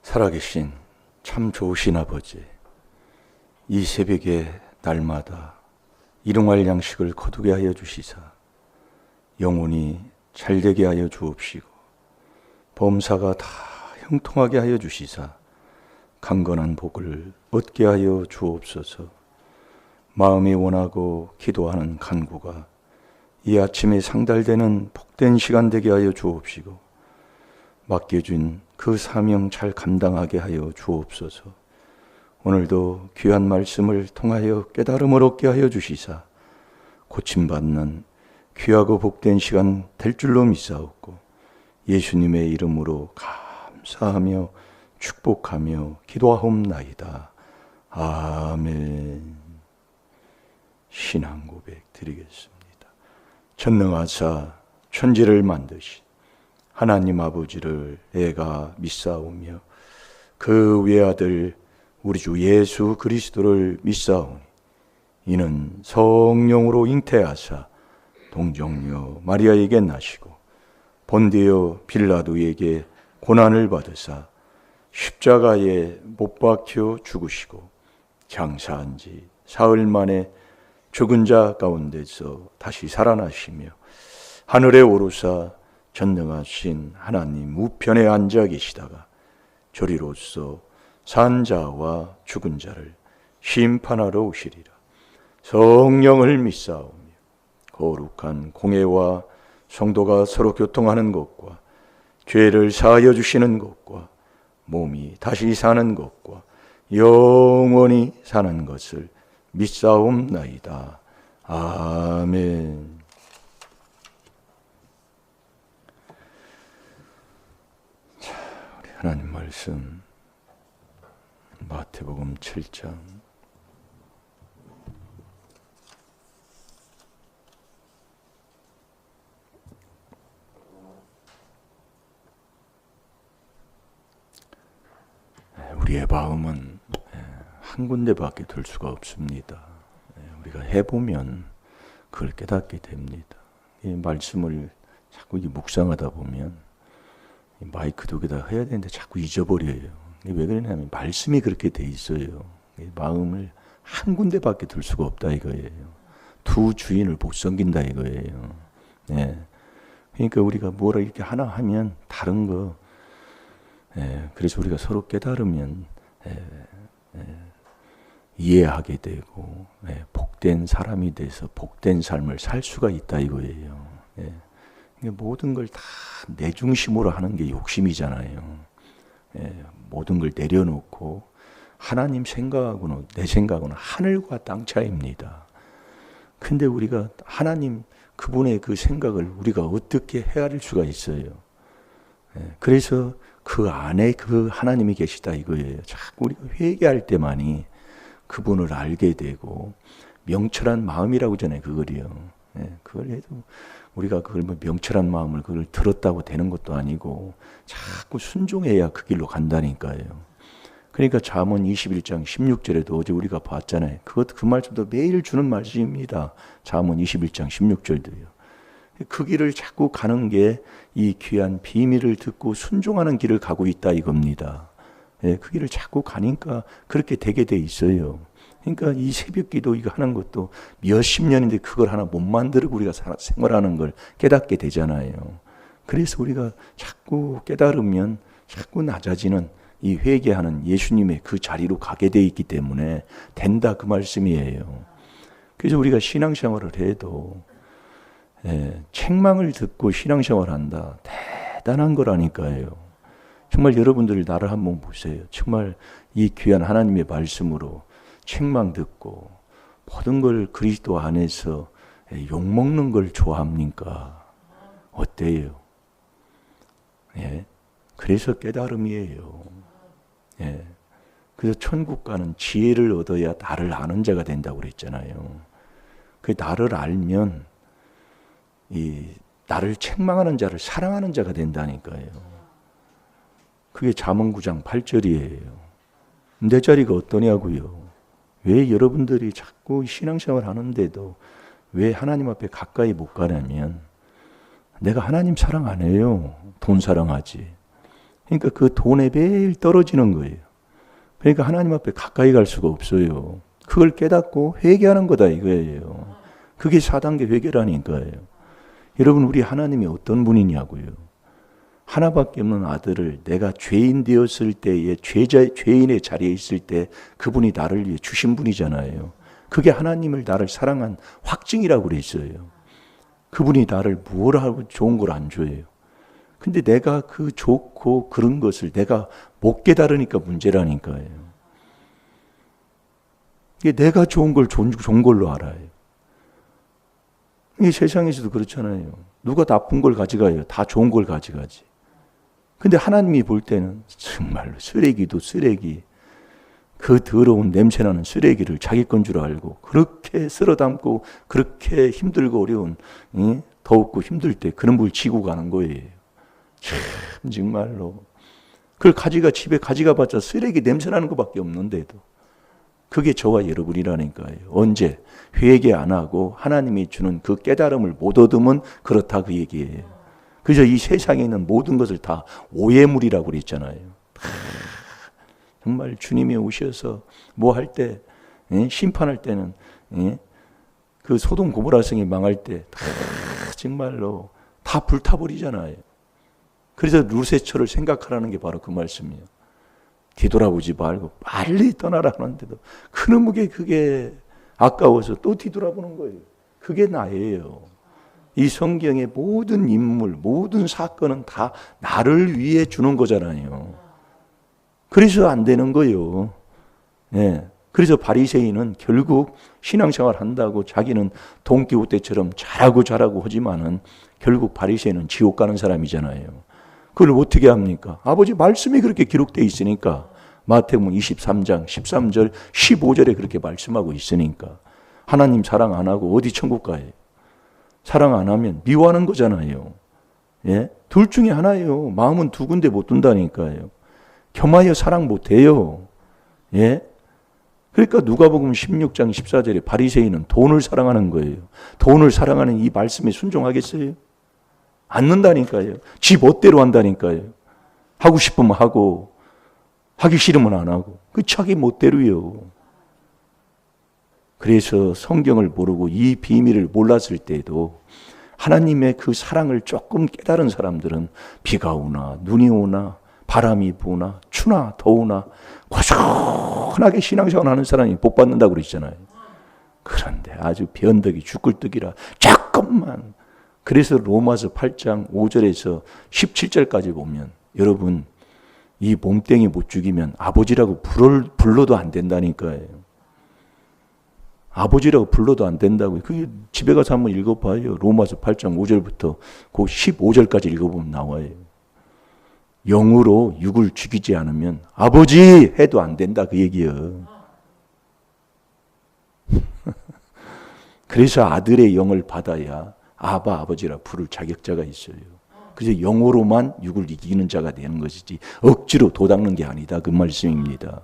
살아계신 참 좋으신 아버지, 이 새벽에 날마다 일용할 양식을 거두게 하여 주시사 영혼이 잘되게 하여 주옵시고 범사가 다 형통하게 하여 주시사 강건한 복을 얻게 하여 주옵소서. 마음이 원하고 기도하는 간구가 이 아침에 상달되는 복된 시간 되게 하여 주옵시고 맡겨준 그 사명 잘 감당하게 하여 주옵소서. 오늘도 귀한 말씀을 통하여 깨달음을 얻게 하여 주시사 고침받는 귀하고 복된 시간 될 줄로 믿사옵고 예수님의 이름으로 감사하며 축복하며 기도하옵나이다. 아멘. 신앙 고백 드리겠습니다. 전능하사 천지를 만드신 하나님 아버지를 내가 믿사오며 그 외아들 우리 주 예수 그리스도를 믿사오니 이는 성령으로 잉태하사 동정녀 마리아에게 나시고 본디오 빌라도에게 고난을 받으사 십자가에 못 박혀 죽으시고 장사한 지 사흘 만에 죽은 자 가운데서 다시 살아나시며 하늘에 오르사 전능하신 하나님 우편에 앉아 계시다가 저리로서 산 자와 죽은 자를 심판하러 오시리라. 성령을 믿사오며 거룩한 공회와 성도가 서로 교통하는 것과 죄를 사하여 주시는 것과 몸이 다시 사는 것과 영원히 사는 것을 믿사옵나이다. 아멘. 자, 우리 하나님 말씀 마태복음 7장 우리의 마음은 한 군데밖에 둘 수가 없습니다. 우리가 해보면 그걸 깨닫게 됩니다. 이 말씀을 자꾸 묵상하다 보면 마이크 두 개 다 해야 되는데 자꾸 잊어버려요. 왜 그러냐면 말씀이 그렇게 돼 있어요. 마음을 한 군데밖에 둘 수가 없다 이거예요. 두 주인을 못 섬긴다 이거예요. 네. 그러니까 우리가 뭐라 이렇게 하나 하면 다른 거. 그래서 우리가 서로 깨달으면 이해하게 되고 복된 사람이 돼서 복된 삶을 살 수가 있다 이거예요. 모든 걸 다 내 중심으로 하는 게 욕심이잖아요. 모든 걸 내려놓고 하나님 생각하고는 내 생각은 하늘과 땅 차이입니다. 근데 우리가 하나님 그분의 그 생각을 우리가 어떻게 헤아릴 수가 있어요. 그래서 그 안에 그 하나님이 계시다 이거예요. 자꾸 우리가 회개할 때만이 그분을 알게 되고 명철한 마음이라고 전에 그걸이요. 그걸 해도 우리가 그걸 뭐 명철한 마음을 그걸 들었다고 되는 것도 아니고 자꾸 순종해야 그 길로 간다니까요. 그러니까 잠언 21장 16절에도 어제 우리가 봤잖아요. 그 말씀도 매일 주는 말씀입니다. 잠언 21장 16절도요. 그 길을 자꾸 가는 게 이 귀한 비밀을 듣고 순종하는 길을 가고 있다 이겁니다. 그 길을 자꾸 가니까 그렇게 되게 돼 있어요. 그러니까 이 새벽 기도 이거 하는 것도 몇십 년인데 그걸 하나 못 만들고 우리가 생활하는 걸 깨닫게 되잖아요. 그래서 우리가 자꾸 깨달으면 자꾸 낮아지는 이 회개하는 예수님의 그 자리로 가게 돼 있기 때문에 된다 그 말씀이에요. 그래서 우리가 신앙생활을 해도 책망을 듣고 신앙생활을 한다. 대단한 거라니까요. 정말 여러분들 나를 한번 보세요. 정말 이 귀한 하나님의 말씀으로 책망 듣고 모든 걸 그리스도 안에서 욕먹는 걸 좋아합니까? 어때요? 그래서 깨달음이에요. 그래서 천국 가는 지혜를 얻어야 나를 아는 자가 된다고 그랬잖아요. 그 나를 알면 이 나를 책망하는 자를 사랑하는 자가 된다니까요. 그게 잠언 9장 8절이에요. 내 자리가 어떠냐고요. 왜 여러분들이 자꾸 신앙생활 하는데도 왜 하나님 앞에 가까이 못 가냐면 내가 하나님 사랑 안 해요. 돈 사랑하지. 그러니까 그 돈에 매일 떨어지는 거예요. 그러니까 하나님 앞에 가까이 갈 수가 없어요. 그걸 깨닫고 회개하는 거다 이거예요. 그게 4단계 회개라니까요. 여러분, 우리 하나님이 어떤 분이냐고요. 하나밖에 없는 아들을 내가 죄인 되었을 때에 죄인의 자리에 있을 때 그분이 나를 위해 주신 분이잖아요. 그게 하나님을 나를 사랑한 확증이라고 그랬어요. 그분이 나를 뭘 하고 좋은 걸 안 줘요. 근데 내가 그 좋고 그런 것을 내가 못 깨달으니까 문제라니까요. 이게 내가 좋은 걸 좋은 걸로 알아요. 이 세상에서도 그렇잖아요. 누가 나쁜 걸 가져가요? 다 좋은 걸 가져가지. 근데 하나님이 볼 때는 정말로 쓰레기도 쓰레기, 그 더러운 냄새나는 쓰레기를 자기 건 줄 알고 그렇게 쓸어 담고 그렇게 힘들고 어려운, 더웠고 힘들 때 그런 걸 지고 가는 거예요. 참 정말로 그걸 집에 가져가봤자 쓰레기 냄새나는 것밖에 없는데도 그게 저와 여러분이라니까요. 언제 회개 안 하고 하나님이 주는 그 깨달음을 못 얻으면 그렇다 그 얘기예요. 그래서 이 세상에 있는 모든 것을 다 오해물이라고 그랬잖아요. 정말 주님이 오셔서 뭐 할 때, 심판할 때는, 그 소돔 고모라 성이 망할 때 정말로 다 불타버리잖아요. 그래서 루세처를 생각하라는 게 바로 그 말씀이에요. 뒤돌아보지 말고 빨리 떠나라 하는데도 그놈에게 그게 아까워서 또 뒤돌아보는 거예요. 그게 나예요. 이 성경의 모든 인물, 모든 사건은 다 나를 위해 주는 거잖아요. 그래서 안 되는 거예요. 그래서 바리새인은 결국 신앙생활 한다고 자기는 돈기호테처럼 잘하고 하지만은 결국 바리새인은 지옥 가는 사람이잖아요. 그걸 어떻게 합니까? 아버지 말씀이 그렇게 기록되어 있으니까. 마태복음 23장 13절 15절에 그렇게 말씀하고 있으니까. 하나님 사랑 안 하고 어디 천국 가요? 사랑 안 하면 미워하는 거잖아요. 둘 중에 하나예요. 마음은 두 군데 못 둔다니까요. 겸하여 사랑 못 해요. 그러니까 누가복음 16장 14절에 바리새인은 돈을 사랑하는 거예요. 돈을 사랑하는 이 말씀에 순종하겠어요? 않는다니까요. 지 멋대로 한다니까요. 하고 싶으면 하고 하기 싫으면 안 하고 그 자기 멋대로요. 그래서 성경을 모르고 이 비밀을 몰랐을 때에도 하나님의 그 사랑을 조금 깨달은 사람들은 비가 오나 눈이 오나 바람이 부나 추나 더우나 고전하게 신앙생활하는 사람이 복 받는다고 그러잖아요. 그런데 아주 변덕이 죽을뜨기라 조금만. 그래서 로마서 8장 5절에서 17절까지 보면 여러분 이 몸뚱이 못 죽이면 아버지라고 불러도 안 된다니까요. 아버지라고 불러도 안 된다고요. 그게 집에 가서 한번 읽어봐요. 로마서 8장 5절부터 그 15절까지 읽어보면 나와요. 영으로 육을 죽이지 않으면 아버지 해도 안 된다 그 얘기예요. 그래서 아들의 영을 받아야 아버지라 부를 자격자가 있어요. 그래서 영으로만 육을 이기는 자가 되는 것이지 억지로 도닦는 게 아니다 그 말씀입니다.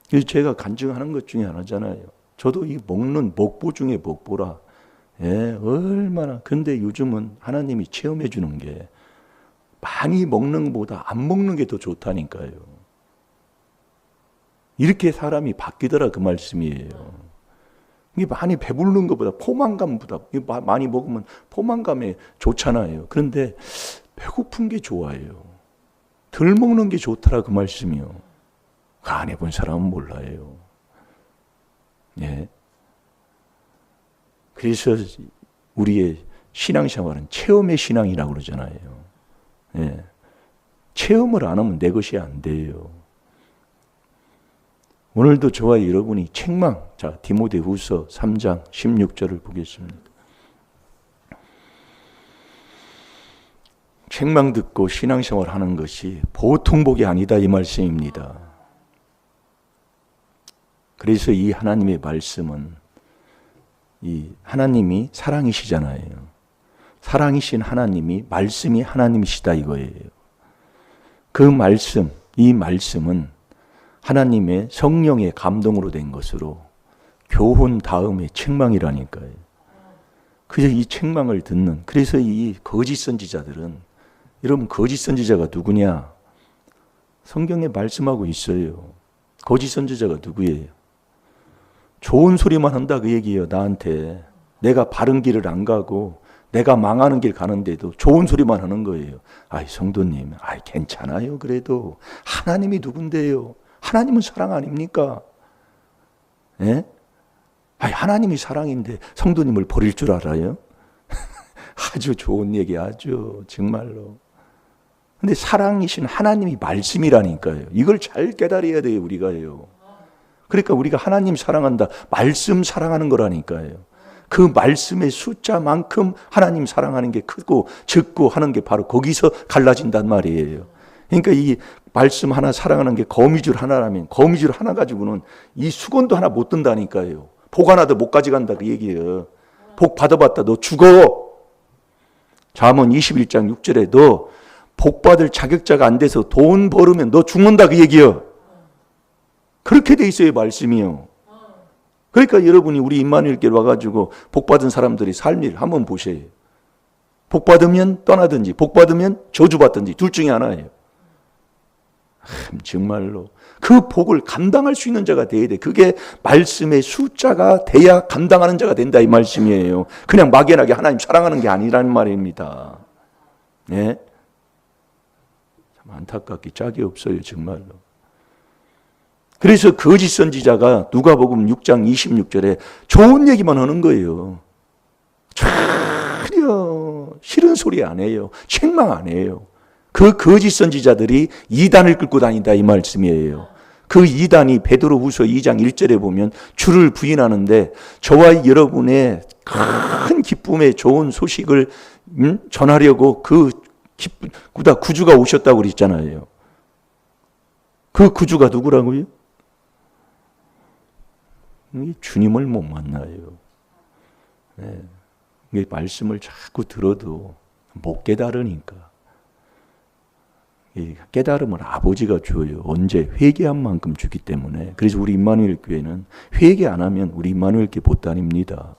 그래서 제가 간증하는 것 중에 하나잖아요. 저도 이 먹는 먹보 중에 먹보라. 얼마나. 근데 요즘은 하나님이 체험해 주는 게 많이 먹는 것보다 안 먹는 게 더 좋다니까요. 이렇게 사람이 바뀌더라 그 말씀이에요. 이게 많이 배부르는 것보다 포만감보다 많이 먹으면 포만감에 좋잖아요. 그런데 배고픈 게 좋아요. 덜 먹는 게 좋더라 그 말씀이요. 안 해본 사람은 몰라요. 그래서 우리의 신앙생활은 체험의 신앙이라고 그러잖아요. 체험을 안 하면 내 것이 안 돼요. 오늘도 저와 여러분이 책망, 자 디모데후서 3장 16절을 보겠습니다. 책망 듣고 신앙생활 하는 것이 보통 복이 아니다 이 말씀입니다. 그래서 이 하나님의 말씀은 이 하나님이 사랑이시잖아요. 사랑이신 하나님이 말씀이 하나님이시다 이거예요. 그 말씀, 이 말씀은 하나님의 성령의 감동으로 된 것으로 교훈 다음에 책망이라니까요. 그래서 이 책망을 듣는, 그래서 이 거짓 선지자들은 여러분 거짓 선지자가 누구냐? 성경에 말씀하고 있어요. 거짓 선지자가 누구예요? 좋은 소리만 한다 그 얘기예요. 나한테. 내가 바른 길을 안 가고 내가 망하는 길 가는데도 좋은 소리만 하는 거예요. 아이 성도님, 아이 괜찮아요. 그래도 하나님이 누군데요? 하나님은 사랑 아닙니까? 예? 아이 하나님이 사랑인데 성도님을 버릴 줄 알아요? 아주 좋은 얘기, 아주 정말로. 근데 사랑이신 하나님이 말씀이라니까요. 이걸 잘 깨달아야 돼요, 우리가요. 그러니까 우리가 하나님 사랑한다, 말씀 사랑하는 거라니까요. 그 말씀의 숫자만큼 하나님 사랑하는 게 크고 적고 하는 게 바로 거기서 갈라진단 말이에요. 그러니까 이 말씀 하나 사랑하는 게 거미줄 하나라면 거미줄 하나 가지고는 이 수건도 하나 못 든다니까요. 복 하나도 못 가져간다 그 얘기예요. 복 받아봤다 너 죽어. 잠언 21장 6절에 너 복 받을 자격자가 안 돼서 돈 벌으면 너 죽는다 그 얘기예요. 그렇게 돼 있어요, 말씀이요. 그러니까 여러분이 우리 임마누엘교회 와가지고 복 받은 사람들이 삶을 한번 보세요. 복 받으면 떠나든지 복 받으면 저주받든지 둘 중에 하나예요. 정말로 그 복을 감당할 수 있는 자가 돼야 돼. 그게 말씀의 숫자가 돼야 감당하는 자가 된다 이 말씀이에요. 그냥 막연하게 하나님 사랑하는 게 아니라는 말입니다. 네? 참 안타깝게 짝이 없어요, 정말로. 그래서 거짓 선지자가 누가복음 6장 26절에 좋은 얘기만 하는 거예요. 전혀 싫은 소리 안 해요. 책망 안 해요. 그 거짓 선지자들이 이단을 끌고 다닌다 이 말씀이에요. 그 이단이 베드로후서 2장 1절에 보면 주를 부인하는데 저와 여러분의 큰 기쁨의 좋은 소식을 전하려고 그 구주가 오셨다고 그랬잖아요. 그 구주가 누구라고요? 주님을 못 만나요. 네. 말씀을 자꾸 들어도 못 깨달으니까. 깨달음을 아버지가 줘요. 언제? 회개한 만큼 주기 때문에. 그래서 우리 임마누엘 교회는 회개 안 하면 우리 임마누엘 교회 못 다닙니다.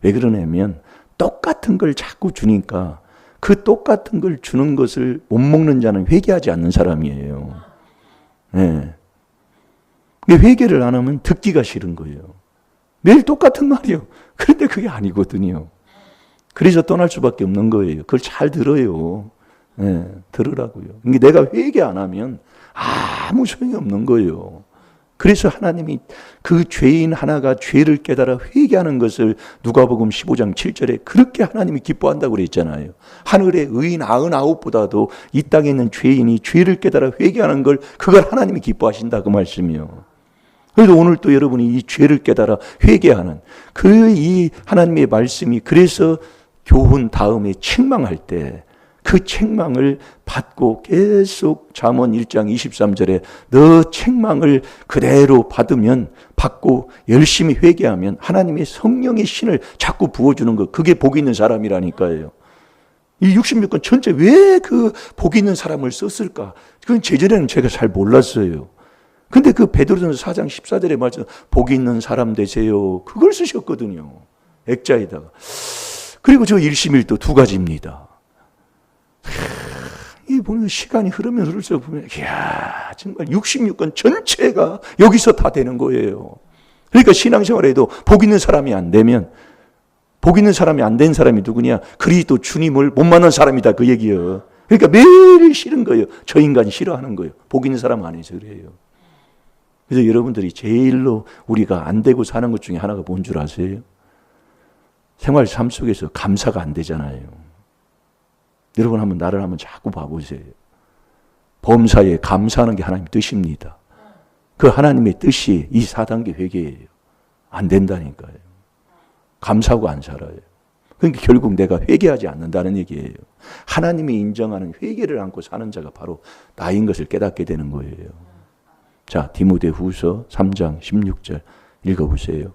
왜 그러냐면 똑같은 걸 자꾸 주니까 그 똑같은 걸 주는 것을 못 먹는 자는 회개하지 않는 사람이에요. 네. 회개를 안 하면 듣기가 싫은 거예요. 매일 똑같은 말이요. 그런데 그게 아니거든요. 그래서 떠날 수밖에 없는 거예요. 그걸 잘 들어요. 네, 들으라고요. 내가 회개 안 하면 아무 소용이 없는 거예요. 그래서 하나님이 그 죄인 하나가 죄를 깨달아 회개하는 것을 누가복음 15장 7절에 그렇게 하나님이 기뻐한다고 그랬잖아요. 하늘의 의인 99보다도 이 땅에 있는 죄인이 죄를 깨달아 회개하는 걸 그걸 하나님이 기뻐하신다 그 말씀이요. 그래서 오늘 또 여러분이 이 죄를 깨달아 회개하는 그 이 하나님의 말씀이 그래서 교훈 다음에 책망할 때 그 책망을 받고 계속 잠언 1장 23절에 너 책망을 그대로 받고 열심히 회개하면 하나님의 성령의 신을 자꾸 부어주는 것, 그게 복 있는 사람이라니까요. 이 66권 전체 왜 그 복 있는 사람을 썼을까? 그건 제전에는 제가 잘 몰랐어요. 근데 그 베드로전서 4장 14절에 말씀 복 있는 사람 되세요. 그걸 쓰셨거든요. 액자에다가. 그리고 저 일심일도 두 가지입니다. 이 보면 시간이 흐르면 흐를수록 보면 이야 정말 66권 전체가 여기서 다 되는 거예요. 그러니까 신앙생활에도 복 있는 사람이 안 되면 복 있는 사람이 안 된 사람이 누구냐? 그리스도 주님을 못 만난 사람이다 그 얘기예요. 그러니까 매일 싫은 거예요. 저 인간이 싫어하는 거예요. 복 있는 사람 아니죠 그래요. 그래서 여러분들이 제일로 우리가 안 되고 사는 것 중에 하나가 뭔 줄 아세요? 생활 삶 속에서 감사가 안 되잖아요. 여러분 나를 한번 자꾸 봐보세요. 범사에 감사하는 게 하나님의 뜻입니다. 그 하나님의 뜻이 이 4단계 회개예요. 안 된다니까요. 감사하고 안 살아요. 그러니까 결국 내가 회개하지 않는다는 얘기예요. 하나님이 인정하는 회개를 안고 사는 자가 바로 나인 것을 깨닫게 되는 거예요. 자, 디모데후서 3장 16절 읽어보세요.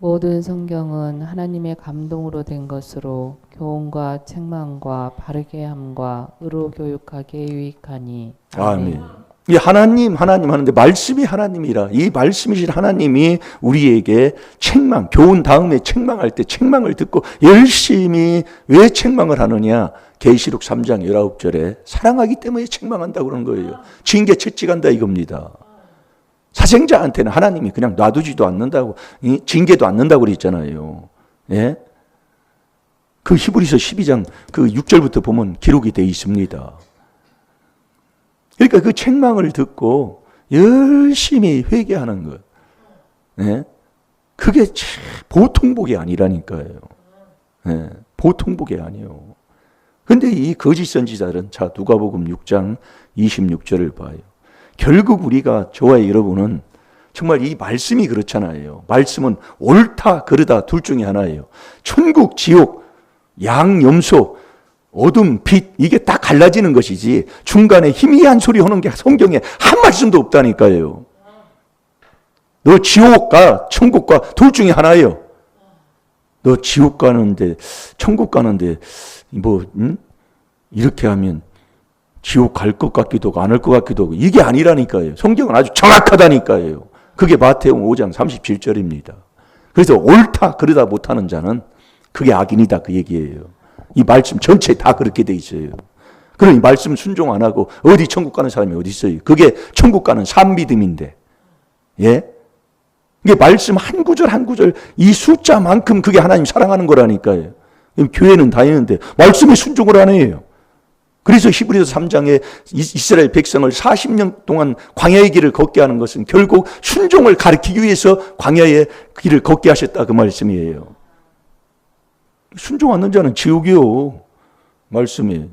모든 성경은 하나님의 감동으로 된 것으로 교훈과 책망과 바르게 함과 의로 교육하기에 유익하니. 아멘. 이 하나님 하는데 말씀이 하나님이라, 이 말씀이신 하나님이 우리에게 책망, 교훈 다음에 책망할 때 책망을 듣고 열심히 왜 책망을 하느냐? 계시록 3장 19절에 사랑하기 때문에 책망한다고 그러는 거예요. 징계 채찍한다 이겁니다. 사생자한테는 하나님이 그냥 놔두지도 않는다고, 징계도 않는다고 그랬잖아요. 예? 그 히브리서 12장 그 6절부터 보면 기록이 되어 있습니다. 그러니까 그 책망을 듣고 열심히 회개하는 것. 예? 그게 보통 복이 아니라니까요. 예? 보통 복이 아니에요. 근데 이 거짓 선지자들은, 자, 누가복음 6장 26절을 봐요. 결국 우리가, 저와 여러분은 정말 이 말씀이 그렇잖아요. 말씀은 옳다, 그르다 둘 중에 하나예요. 천국, 지옥, 양, 염소, 어둠, 빛, 이게 딱 갈라지는 것이지 중간에 희미한 소리 하는 게 성경에 한 말씀도 없다니까요. 너 지옥 가, 천국 가, 둘 중에 하나예요. 너 지옥 가는데, 천국 가는데 이렇게 하면 지옥 갈 것 같기도 하고 안 할 것 같기도 하고, 이게 아니라니까요. 성경은 아주 정확하다니까요. 그게 마태복음 5장 37절입니다. 그래서 옳다 그러다 못하는 자는 그게 악인이다, 그 얘기예요. 이 말씀 전체 다 그렇게 돼 있어요. 그러니 말씀 순종 안 하고 어디 천국 가는 사람이 어디 있어요? 그게 천국 가는 산 믿음인데. 예? 이게 말씀 한 구절 한 구절 이 숫자만큼 그게 하나님 사랑하는 거라니까요. 교회는 다니는데 말씀에 순종을 안 해요. 그래서 히브리서 3장에 이스라엘 백성을 40년 동안 광야의 길을 걷게 하는 것은 결국 순종을 가르치기 위해서 광야의 길을 걷게 하셨다, 그 말씀이에요. 순종 않는 자는 지옥이요. 말씀에.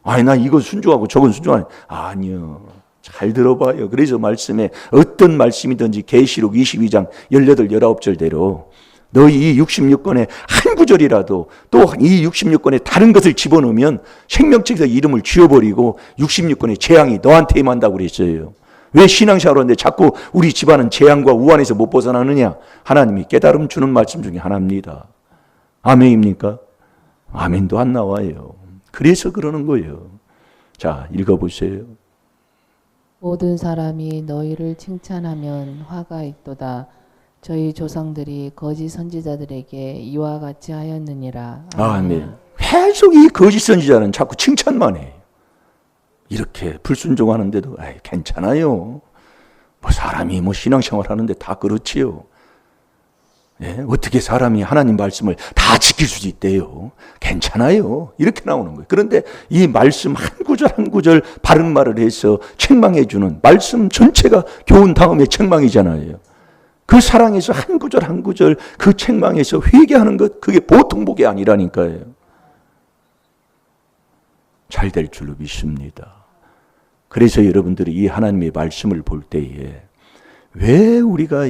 아니, 나 이거 순종하고 저건 순종하니. 아니요. 잘 들어봐요. 그래서 말씀에 어떤 말씀이든지 계시록 22장 18, 19절대로 너희 이 66권에 한 구절이라도 또 이 66권에 다른 것을 집어넣으면 생명책에서 이름을 지워버리고 66권의 재앙이 너한테 임한다고 그랬어요. 왜 신앙생활을 하는데 자꾸 우리 집안은 재앙과 우환에서 못 벗어나느냐? 하나님이 깨달음 주는 말씀 중에 하나입니다. 아멘입니까? 아멘도 안 나와요. 그래서 그러는 거예요. 자, 읽어보세요. 모든 사람이 너희를 칭찬하면 화가 있도다. 저희 조상들이 거짓 선지자들에게 이와 같이 하였느니라. 아멘. 계속 이 거짓 선지자는 자꾸 칭찬만 해요. 이렇게 불순종하는데도 괜찮아요. 뭐 사람이 신앙생활 하는데 다 그렇지요. 예? 어떻게 사람이 하나님 말씀을 다 지킬 수 있대요? 괜찮아요. 이렇게 나오는 거예요. 그런데 이 말씀 한 구절 한 구절 바른 말을 해서 책망해 주는 말씀 전체가 교훈 다음에 책망이잖아요. 그 사랑에서 한 구절 한 구절 그 책망에서 회개하는 것, 그게 보통 복이 아니라니까요. 잘 될 줄로 믿습니다. 그래서 여러분들이 이 하나님의 말씀을 볼 때에 왜 우리가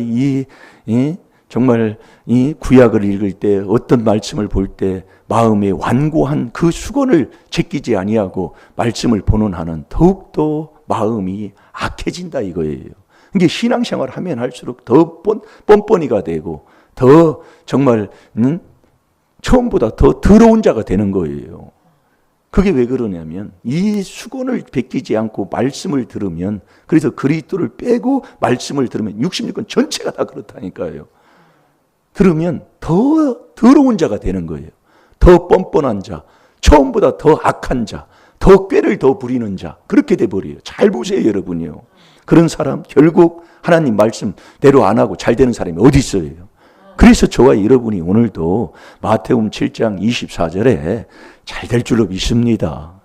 정말 이 구약을 읽을 때 어떤 말씀을 볼 때 마음에 완고한 그 수건을 제끼지 아니하고 말씀을 보는 한은 더욱더 마음이 악해진다 이거예요. 이게 신앙생활 하면 할수록 더 뻔뻔이가 되고 더 정말 처음보다 더 더러운 자가 되는 거예요. 그게 왜 그러냐면 이 수건을 베끼지 않고 말씀을 들으면, 그래서 그리스도를 빼고 말씀을 들으면 66권 전체가 다 그렇다니까요. 들으면 더 더러운 자가 되는 거예요. 더 뻔뻔한 자, 처음보다 더 악한 자, 더 꾀를 더 부리는 자, 그렇게 돼버려요. 잘 보세요 여러분이요. 그런 사람 결국 하나님 말씀대로 안 하고 잘 되는 사람이 어디 있어요. 그래서 저와 여러분이 오늘도 마태복음 7장 24절에 잘 될 줄로 믿습니다.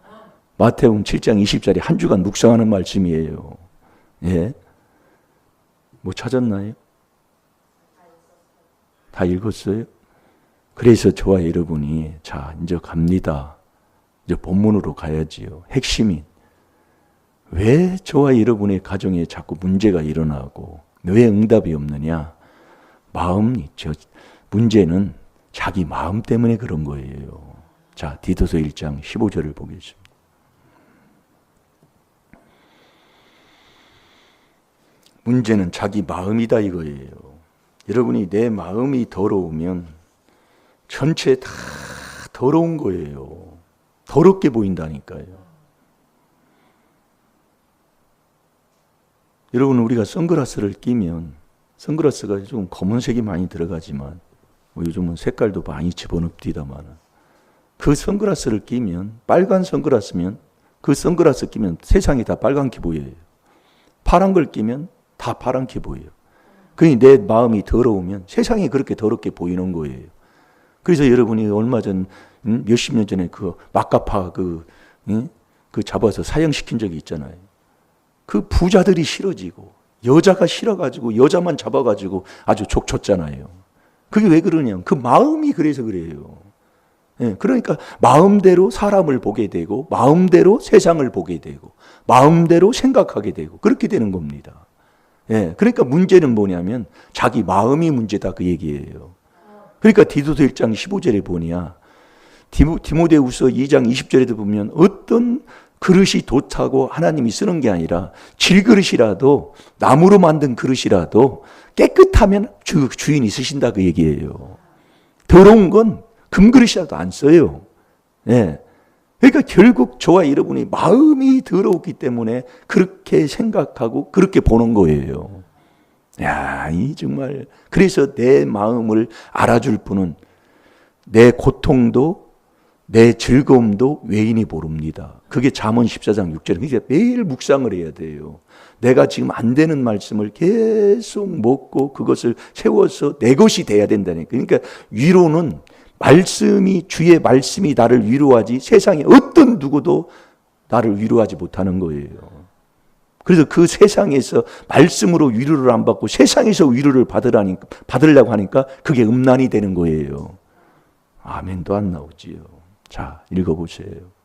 마태복음 7장 20절에 한 주간 묵상하는 말씀이에요. 예? 뭐 찾았나요? 다 읽었어요? 그래서 저와 여러분이 자 이제 갑니다. 이제 본문으로 가야지요. 핵심인 왜 저와 여러분의 가정에 자꾸 문제가 일어나고 왜 응답이 없느냐? 문제는 자기 마음 때문에 그런 거예요. 자, 디도서 1장 15절을 보겠습니다. 문제는 자기 마음이다 이거예요. 여러분이 내 마음이 더러우면 전체 다 더러운 거예요. 더럽게 보인다니까요. 여러분 우리가 선글라스를 끼면 선글라스가 좀 검은색이 많이 들어가지만 뭐 요즘은 색깔도 많이 집어넣습니다만 그 선글라스를 끼면 빨간 선글라스면 그 선글라스 끼면 세상이 다 빨갛게 보여요. 파란 걸 끼면 다 파랗게 보여요. 그러니 내 마음이 더러우면 세상이 그렇게 더럽게 보이는 거예요. 그래서 여러분이 얼마 전 몇십 년 전에 그 막가파 그 잡아서 사형시킨 적이 있잖아요. 그 부자들이 싫어지고 여자가 싫어가지고 여자만 잡아가지고 아주 족쳤잖아요. 그게 왜 그러냐? 그 마음이 그래서 그래요. 예, 그러니까 마음대로 사람을 보게 되고 마음대로 세상을 보게 되고 마음대로 생각하게 되고 그렇게 되는 겁니다. 예, 그러니까 문제는 뭐냐면 자기 마음이 문제다 그 얘기예요. 그러니까 디도서 1장 15절에 보니야 디모데후서 2장 20절에도 보면 어떤 그릇이 좋다고 하나님이 쓰는 게 아니라 질그릇이라도 나무로 만든 그릇이라도 깨끗하면 주인이 쓰신다 그 얘기예요. 더러운 건 금그릇이라도 안 써요. 예. 그러니까 결국 저와 여러분이 마음이 더러웠기 때문에 그렇게 생각하고 그렇게 보는 거예요. 야, 이 정말 그래서 내 마음을 알아줄 분은 내 고통도 내 즐거움도 외인이 모릅니다. 그게 잠언 14장 6절. 그러니까 매일 묵상을 해야 돼요. 내가 지금 안 되는 말씀을 계속 먹고 그것을 세워서 내 것이 돼야 된다니까. 그러니까 위로는 주의 말씀이 나를 위로하지 세상에 어떤 누구도 나를 위로하지 못하는 거예요. 그래서 그 세상에서 말씀으로 위로를 안 받고 세상에서 위로를 받으려고 하니까 그게 음란이 되는 거예요. 아멘도 안 나오지요. 자, 읽어보세요.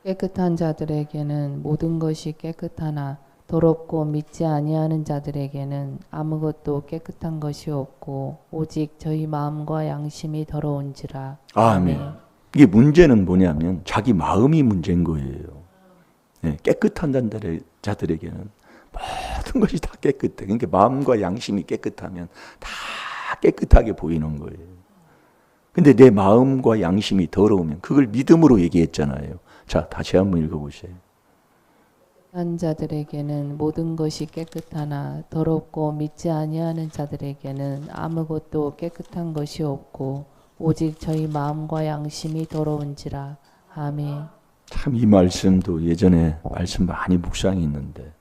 깨끗한 자들에게는 모든 것이 깨끗하나 더럽고 믿지 아니하는 자들에게는 아무것도 깨끗한 것이 없고 오직 저희 마음과 양심이 더러운지라. 아멘. 이게 문제는 뭐냐면 자기 마음이 문제인 거예요. 네, 깨끗한 자들에게는 모든 것이 다 깨끗해. 그러니까 마음과 양심이 깨끗하면 다 깨끗하게 보이는 거예요. 근데 내 마음과 양심이 더러우면 그걸 믿음으로 얘기했잖아요. 자, 다시 한번 읽어보세요. 깨끗한 자들에게는 모든 것이 깨끗하나 더럽고 믿지 아니하는 자들에게는 아무것도 깨끗한 것이 없고 오직 저희 마음과 양심이 더러운지라. 아멘. 참 이 말씀도 예전에 말씀 많이 묵상이 있는데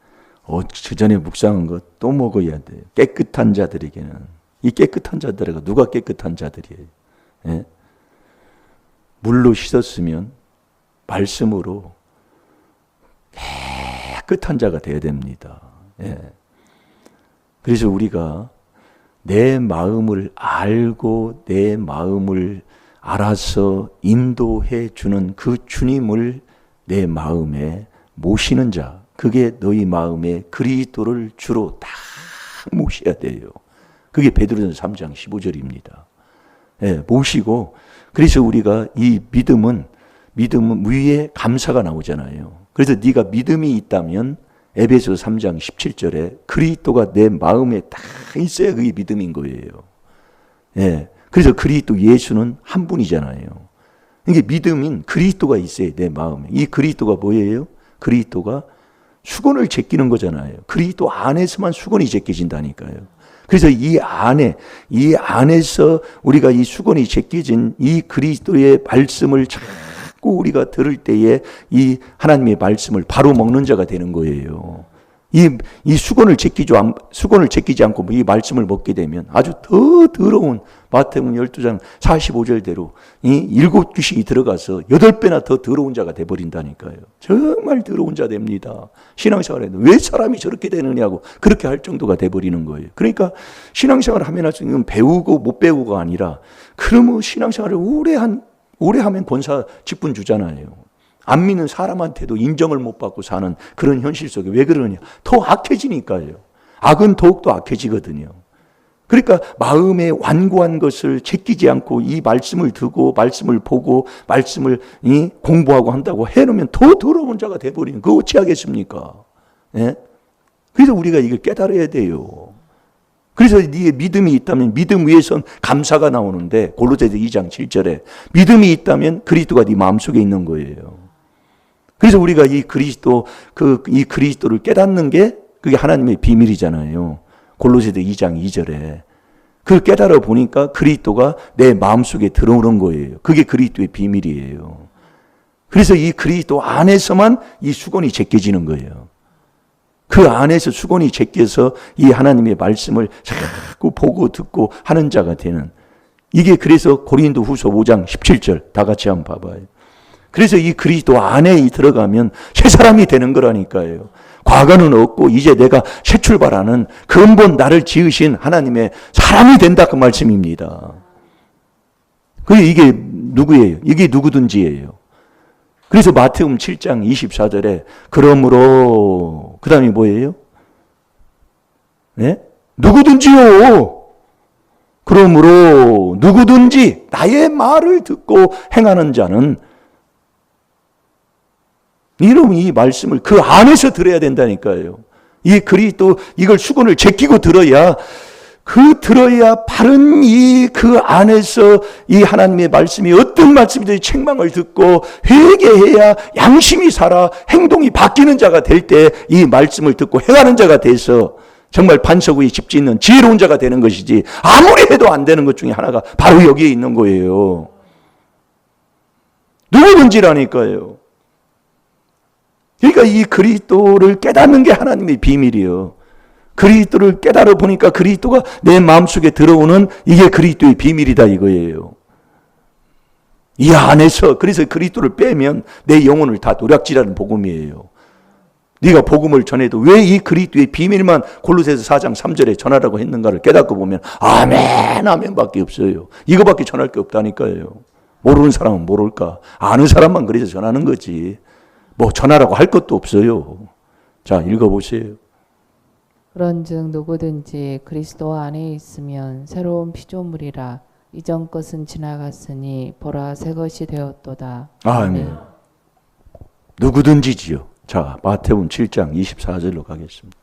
그 전에 묵상한 거 또 먹어야 돼요. 깨끗한 자들에게는 이 깨끗한 자들에게 누가 깨끗한 자들이에요? 예? 물로 씻었으면 말씀으로 깨끗한 자가 되어야 됩니다. 예. 그래서 우리가 내 마음을 알고 내 마음을 알아서 인도해 주는 그 주님을 내 마음에 모시는 자, 그게 너희 마음에 그리스도를 주로 다 모셔야 돼요. 그게 베드로전서 3장 15절입니다. 예, 모시고 그래서 우리가 이 믿음은 위에 감사가 나오잖아요. 그래서 네가 믿음이 있다면 에베소 3장 17절에 그리스도가 내 마음에 다 있어야 그게 믿음인 거예요. 예, 그래서 그리스도 예수는 한 분이잖아요. 이게 믿음인 그리스도가 있어야 내 마음에. 이 그리스도가 뭐예요? 그리스도가 수건을 제끼는 거잖아요. 그리스도 안에서만 수건이 제껴진다니까요. 그래서 이 안에서 우리가 이 수건이 제껴진 이 그리스도의 말씀을 자꾸 우리가 들을 때에 이 하나님의 말씀을 바로 먹는 자가 되는 거예요. 이 수건을 제끼지 않고 이 말씀을 먹게 되면 아주 더 더러운 마태복음 12장 45절대로 이 7귀신이 들어가서 8배나 더 더러운 자가 돼버린다니까요. 정말 더러운 자 됩니다. 신앙생활에 왜 사람이 저렇게 되느냐고 그렇게 할 정도가 돼버리는 거예요. 그러니까 신앙생활을 하면 할수록 배우고 못 배우고가 아니라 그러면 신앙생활을 오래 하면 권사 직분 주잖아요. 안 믿는 사람한테도 인정을 못 받고 사는 그런 현실 속에 왜 그러냐? 더 악해지니까요. 악은 더욱더 악해지거든요. 그러니까 마음에 완고한 것을 제끼지 않고 이 말씀을 듣고 말씀을 보고 말씀을 공부하고 한다고 해놓으면 더 더러운 자가 돼버리는 그거 어찌 하겠습니까? 예? 그래서 우리가 이걸 깨달아야 돼요. 그래서 네게 믿음이 있다면 믿음 위에선 감사가 나오는데 골로새서 2장 7절에 믿음이 있다면 그리스도가 네 마음속에 있는 거예요. 그래서 우리가 이 그리스도를 깨닫는 게 그게 하나님의 비밀이잖아요. 골로새서 2장 2절에. 그걸 깨달아 보니까 그리스도가 내 마음속에 들어오는 거예요. 그게 그리스도의 비밀이에요. 그래서 이 그리스도 안에서만 이 수건이 제껴지는 거예요. 그 안에서 수건이 제껴서 이 하나님의 말씀을 자꾸 보고 듣고 하는 자가 되는, 이게 그래서 고린도 후서 5장 17절 다 같이 한번 봐봐요. 그래서 이 그리스도 안에 들어가면 새 사람이 되는 거라니까요. 과거는 없고 이제 내가 새 출발하는 근본 나를 지으신 하나님의 사람이 된다, 그 말씀입니다. 그게 이게 누구예요? 이게 누구든지예요. 그래서 마태복음 7장 24절에 그러므로 그 다음에 뭐예요? 네? 누구든지요. 그러므로 누구든지 나의 말을 듣고 행하는 자는, 여러분 이 말씀을 그 안에서 들어야 된다니까요. 이 그리스도 이걸 수건을 제끼고 들어야, 들어야 바른 그 안에서 이 하나님의 말씀이 어떤 말씀이든지 책망을 듣고 회개해야 양심이 살아 행동이 바뀌는 자가 될 때 이 말씀을 듣고 행하는 자가 돼서 정말 반석 위에 집 짓는 지혜로운 자가 되는 것이지, 아무리 해도 안 되는 것 중에 하나가 바로 여기에 있는 거예요. 누구든지라니까요. 그러니까 이 그리스도를 깨닫는 게 하나님의 비밀이에요. 그리스도를 깨달아 보니까 그리스도가 내 마음속에 들어오는, 이게 그리스도의 비밀이다 이거예요. 이 안에서, 그래서 그리스도를 빼면 내 영혼을 다 노략질하는 복음이에요. 네가 복음을 전해도 왜 이 그리스도의 비밀만 골로새서 4장 3절에 전하라고 했는가를 깨닫고 보면 아멘 아멘밖에 없어요. 이거밖에 전할 게 없다니까요. 모르는 사람은 모를까, 아는 사람만 그래서 전하는 거지 뭐 전하라고 할 것도 없어요. 자, 읽어보세요. 그런즉 누구든지 그리스도 안에 있으면 새로운 피조물이라, 이전 것은 지나갔으니 보라 새 것이 되었도다. 아멘. 누구든지지요. 자, 마태복음 7장 24절로 가겠습니다.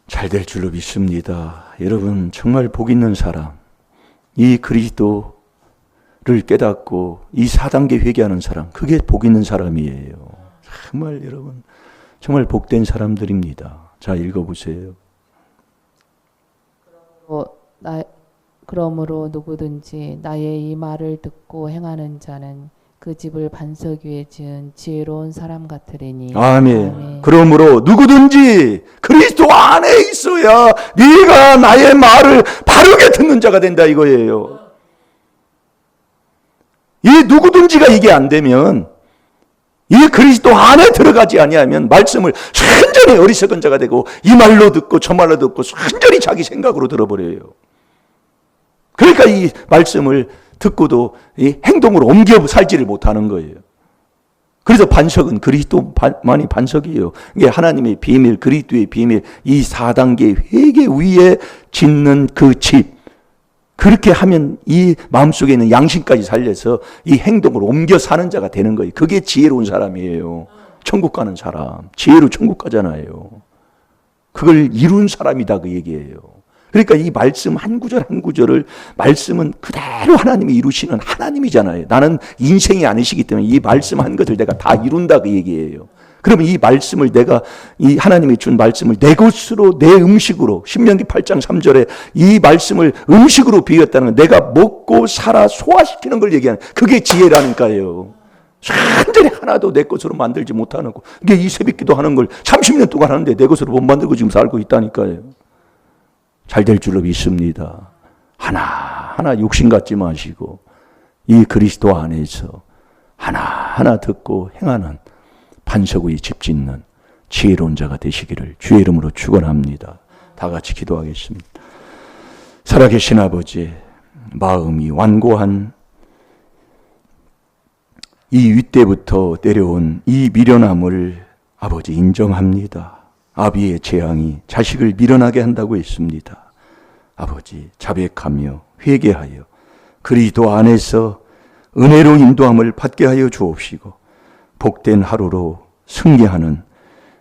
잘 될 줄로 믿습니다. 여러분 정말 복 있는 사람, 이 그리스도를 깨닫고 이 4단계 회개하는 사람, 그게 복 있는 사람이에요. 정말 여러분 정말 복된 사람들입니다. 자, 읽어보세요. 그러므로 누구든지 나의 이 말을 듣고 행하는 자는 그 집을 반석 위에 지은 지혜로운 사람 같으리니. 아멘. 아멘. 그러므로 누구든지 그리스도 안에 있어야 네가 나의 말을 바르게 듣는 자가 된다 이거예요. 이 누구든지가 이게 안 되면, 이 그리스도 안에 들어가지 아니하면 말씀을 순전히 어리석은 자가 되고 이 말로 듣고 저 말로 듣고 순전히 자기 생각으로 들어버려요. 그러니까 이 말씀을 듣고도 이 행동으로 옮겨 살지를 못하는 거예요. 그래서 반석은 그리스도만이 반석이에요. 이게 하나님의 비밀, 그리스도의 비밀, 이 4단계 회개 위에 짓는 그 집. 그렇게 하면 이 마음속에 있는 양심까지 살려서 이 행동을 옮겨 사는 자가 되는 거예요. 그게 지혜로운 사람이에요. 천국 가는 사람. 지혜로 천국 가잖아요. 그걸 이룬 사람이다 그 얘기예요. 그러니까 이 말씀 한 구절 한 구절을, 말씀은 그대로 하나님이 이루시는 하나님이잖아요. 나는 인생이 아니시기 때문에 이 말씀 한 것을 내가 다 이룬다 그 얘기예요. 그러면 이 말씀을 내가, 이 하나님이 준 말씀을 내 것으로, 내 음식으로, 신명기 8장 3절에 이 말씀을 음식으로 비겼다는 건 내가 먹고 살아 소화시키는 걸 얘기하는, 그게 지혜라니까요. 완전히 하나도 내 것으로 만들지 못하는 거. 이게 이 새벽기도 하는 걸 30년 동안 하는데 내 것으로 못 만들고 지금 살고 있다니까요. 잘 될 줄로 믿습니다. 하나하나 욕심 갖지 마시고 이 그리스도 안에서 하나하나 듣고 행하는, 반석 위에 집 짓는 지혜로운 자가 되시기를 주의 이름으로 축원합니다. 다 같이 기도하겠습니다. 살아계신 아버지, 마음이 완고한 이 윗대부터 내려온 이 미련함을 아버지 인정합니다. 아비의 재앙이 자식을 미련하게 한다고 했습니다. 아버지, 자백하며 회개하여 그리스도 안에서 은혜로 인도함을 받게 하여 주옵시고 복된 하루로 승리하는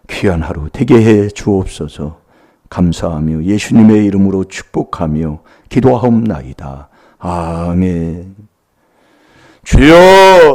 귀한 하루 되게 해 주옵소서. 감사하며 예수님의 이름으로 축복하며 기도하옵나이다. 아멘. 주여!